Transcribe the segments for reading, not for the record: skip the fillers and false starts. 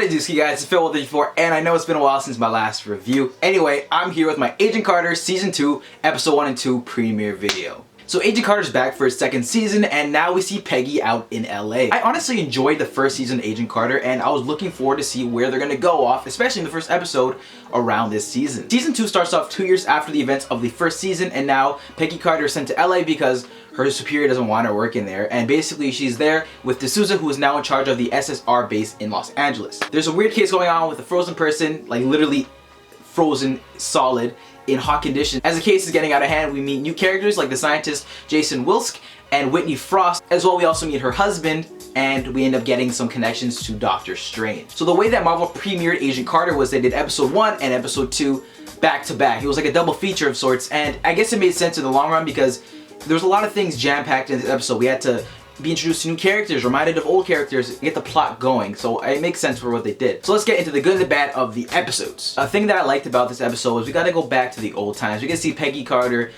What it is, you guys? It's Phil34, and I know it's been a while since my last review. Anyway, I'm here with my Agent Carter Season 2, Episode 1 and 2 premiere video. So Agent Carter's back for its second season, and now we see Peggy out in LA. I honestly enjoyed the first season of Agent Carter, and I was looking forward to see where they're gonna go off, especially in the first episode around this season. Season 2 starts off 2 years after the events of the first season, and now Peggy Carter is sent to LA because her superior doesn't want her working there, and basically she's there with D'Souza, who is now in charge of the SSR base in Los Angeles. There's a weird case going on with a frozen person, like literally frozen solid in hot conditions. As the case is getting out of hand, we meet new characters like the scientist Jason Wilsk and Whitney Frost. As well, we also meet her husband, and we end up getting some connections to Doctor Strange. So the way that Marvel premiered Agent Carter was they did episode 1 and episode 2 back to back. It was like a double feature of sorts, and I guess it made sense in the long run because there's a lot of things jam-packed in this episode. We had to be introduced to new characters, reminded of old characters, get the plot going. So it makes sense for what they did. So let's get into the good and the bad of the episodes. A thing that I liked about this episode is we got to go back to the old times. We get to see Peggy Carter,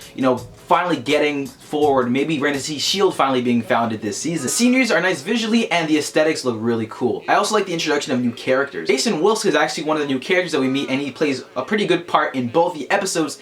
finally getting forward. Maybe we're going to see S.H.I.E.L.D. finally being founded this season. The sceneries are nice visually, and the aesthetics look really cool. I also like the introduction of new characters. Jason Wilsk is actually one of the new characters that we meet, and he plays a pretty good part in both the episodes,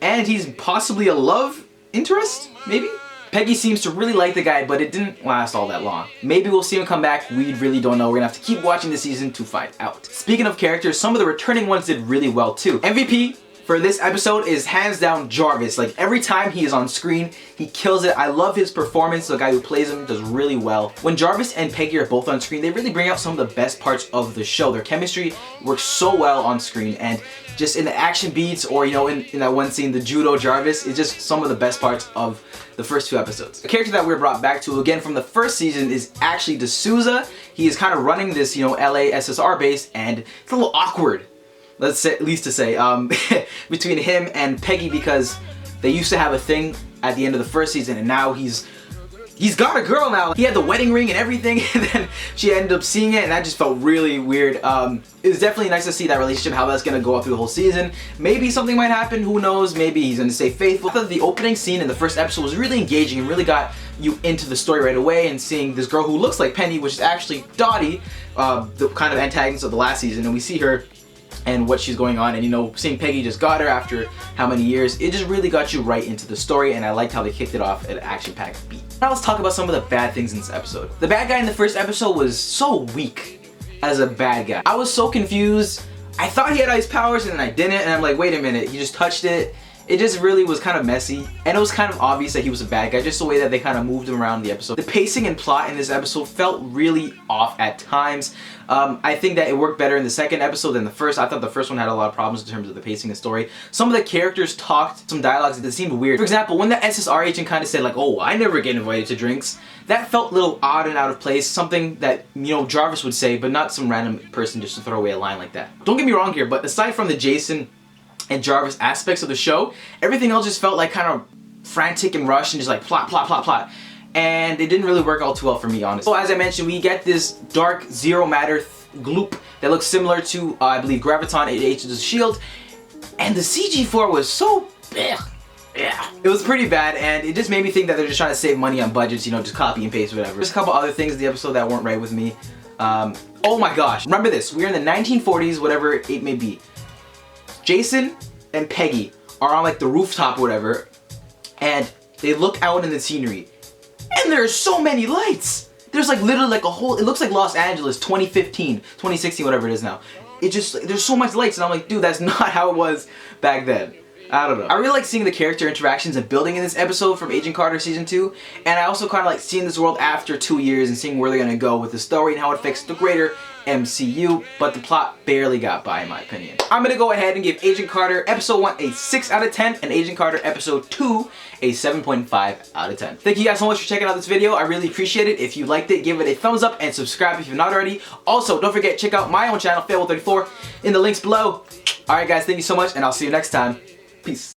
and he's possibly a love interest, maybe? Peggy seems to really like the guy, but it didn't last all that long. Maybe we'll see him come back, we really don't know. We're gonna have to keep watching the season to find out. Speaking of characters, some of the returning ones did really well too. MVP for this episode is hands down Jarvis. Like every time he is on screen, he kills it. I love his performance. The guy who plays him does really well. When Jarvis and Peggy are both on screen, they really bring out some of the best parts of the show. Their chemistry works so well on screen, and just in the action beats, or in that one scene, the judo Jarvis, is just some of the best parts of the first 2 episodes. The character that we're brought back to again from the first season is actually D'Souza. He is kind of running this, LA SSR base, and it's a little awkward, let's say, at least to say, between him and Peggy, because they used to have a thing at the end of the first season, and now he's got a girl now. He had the wedding ring and everything, and then she ended up seeing it, and that just felt really weird. It was definitely nice to see that relationship, how that's gonna go up through the whole season. Maybe something might happen, who knows, maybe he's gonna stay faithful. I thought the opening scene in the first episode was really engaging and really got you into the story right away, and seeing this girl who looks like Penny, which is actually Dottie, the kind of antagonist of the last season, and we see her and what she's going on, and seeing Peggy just got her after how many years, it just really got you right into the story, and I liked how they kicked it off at an action-packed beat. Now let's talk about some of the bad things in this episode. The bad guy in the first episode was so weak as a bad guy. I was so confused. I thought he had ice powers, and then I didn't, and I'm like, wait a minute, he just touched it. It just really was kind of messy, and it was kind of obvious that he was a bad guy, just the way that they kind of moved him around the episode. The pacing and plot in this episode felt really off at times. I think that it worked better in the second episode than the first. I thought the first one had a lot of problems in terms of the pacing and story. Some of the characters talked some dialogues that seemed weird. For example, when the SSR agent kind of said like, oh, I never get invited to drinks, that felt a little odd and out of place. Something that, Jarvis would say, but not some random person just to throw away a line like that. Don't get me wrong here, but aside from the Jason and Jarvis aspects of the show, everything else just felt like kind of frantic and rushed and just like plot, plot, plot, plot. And it didn't really work all too well for me, honestly. So as I mentioned, we get this dark zero matter gloop that looks similar to, I believe, Graviton in Agents of S.H.I.E.L.D. And the CG for it was so bad. Yeah. It was pretty bad, and it just made me think that they're just trying to save money on budgets, just copy and paste, whatever. There's a couple other things in the episode that weren't right with me. Oh my gosh, remember this, we're in the 1940s, whatever it may be. Jason and Peggy are on like the rooftop or whatever, and they look out in the scenery, and there's so many lights. There's like literally like it looks like Los Angeles 2015, 2016, whatever it is now. There's so much lights, and I'm like, dude, that's not how it was back then. I don't know. I really like seeing the character interactions and building in this episode from Agent Carter Season 2, and I also kind of like seeing this world after 2 years and seeing where they're gonna go with the story and how it affects the greater MCU, but the plot barely got by in my opinion. I'm gonna go ahead and give Agent Carter Episode 1 a 6 out of 10 and Agent Carter Episode 2 a 7.5 out of 10. Thank you guys so much for checking out this video. I really appreciate it. If you liked it, give it a thumbs up and subscribe if you're not already. Also, don't forget to check out my own channel, Phil34, in the links below. Alright guys, thank you so much, and I'll see you next time. Peace.